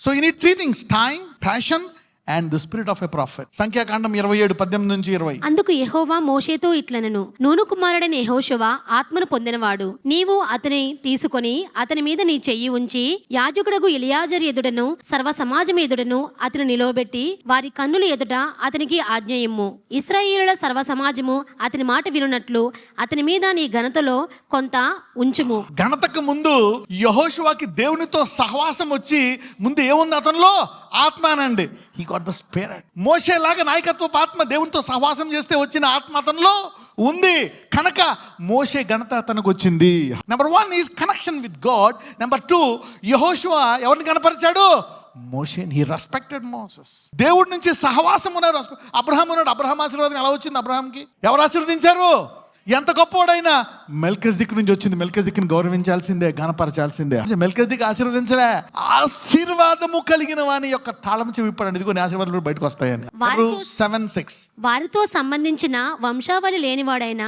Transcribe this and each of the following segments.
So you need 3 things: time, passion and the spirit of a prophet. సంఖ్యాకాండం 27:18-20. అందుకు యెహోవా మోషేతో ఇట్లనెను, నూను కుమారుడైన యెహోషువ ఆత్మను పొందినవాడు. నీవు అతని తీసుకొని అతని మీద నీ చెయ్యి ఉంచి యాజకుడగు ఎలియాజరు ఎదుటను సర్వ సమాజం ఎదుటను అతని నిలవబెట్టి వారి కన్నుల ఎదుట అతనికి ఆజ్ఞ ఇమ్ము. ఇశ్రాయేలుల సర్వ సమాజము అతని మాట వినున్నట్లు అతని మీద నీ ఘనతలో కొంత ఉంచుము. ఘనతకు ముందు యెహోషువకి దేవునితో సహవాసం వచ్చి ముందు ఏముంది? అతనిలో ఆత్మ అనండి. He got the spirit. మోషేలాగా నాయకత్వపు ఆత్మ దేవునితో సహవాసం చేస్తే వచ్చిన ఆత్మ అతనిలో ఉంది కనుక మోషే ఘనత అతనికి వచ్చింది. Number 1 is connection with God. Number 2, యెహోషువ ఎవరిని కనపరిచాడు? మోషేని. He respected Moses. దేవుడి నుంచి సహవాసం ఉన్నారు. అబ్రహాం ఉన్నాడు. అబ్రహాం ఆశీర్వాదం ఎలా వచ్చింది అబ్రహాంకి? ఎవరు ఆశీర్వదించారు? ఎంత గొప్పవాడైనా మెల్కిజెదెకు నుంచి వచ్చింది. మెల్కిజెదెకుని గౌరవించాల్సిందే, ఘనపరచాల్సిందే. మెల్కిజెదెకు ఆశీర్వదించలే, ఆశీర్వాదము కలిగిన వాని యొక్క తాళం చెవి ఇప్పండి, ఇదిగో నీ ఆశీర్వాదాలు బయటకు వస్తాయని. 7:6. వారితో సంబంధించిన వంశావళి లేనివాడైన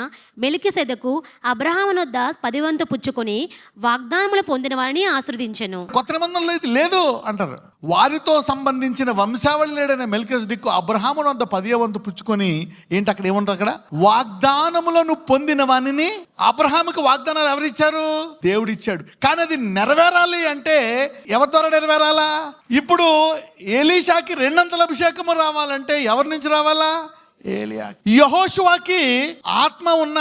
మెల్కిసెదెకు అబ్రహాము నొద్ద 10 వంతు పుచ్చుకొని వాగ్దానములు పొందిన వారిని ఆశీర్వదించెను. కొత్త నిబంధనలో ఇది లేదు అంటారు. వారితో సంబంధించిన వంశావళి లేడైన మెల్కిజెదెకు అబ్రహాము నొద్ద 10వ వంతు పుచ్చుకొని ఏంటి అక్కడ ఏముంటారు? అక్కడ వాగ్దానములను పొందిన వానిని. అబ్రహాముకి వాగ్దానాలు ఎవరిచ్చారు? దేవుడు ఇచ్చాడు. కానీ అది నెరవేరాలి అంటే ఎవరి ద్వారా నెరవేరాలా? ఇప్పుడు ఎలీషాకి 2 అభిషేకము రావాలంటే ఎవరి నుంచి రావాలా? ఏలియా. యెహోషువకి ఆత్మ ఉన్న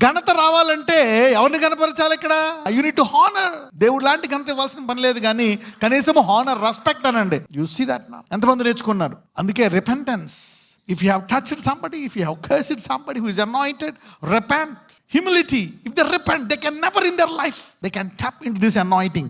ఘనత రావాలంటే ఎవరిని కనపరచాలి? ఇక్కడ యూనిట్ టు హానర్. దేవుడు లాంటి ఘనత ఇవ్వాల్సిన పని లేదు, కానీ కనీసం హానర్, రెస్పెక్ట్ అనండి. యు సీ దట్ నా ఎంతమంది నేర్చుకున్నారు? అందుకే repentance. If you have touched somebody, if you have cursed somebody who is anointed, repent. Humility. If they repent, they can never in their life, they can tap into this anointing.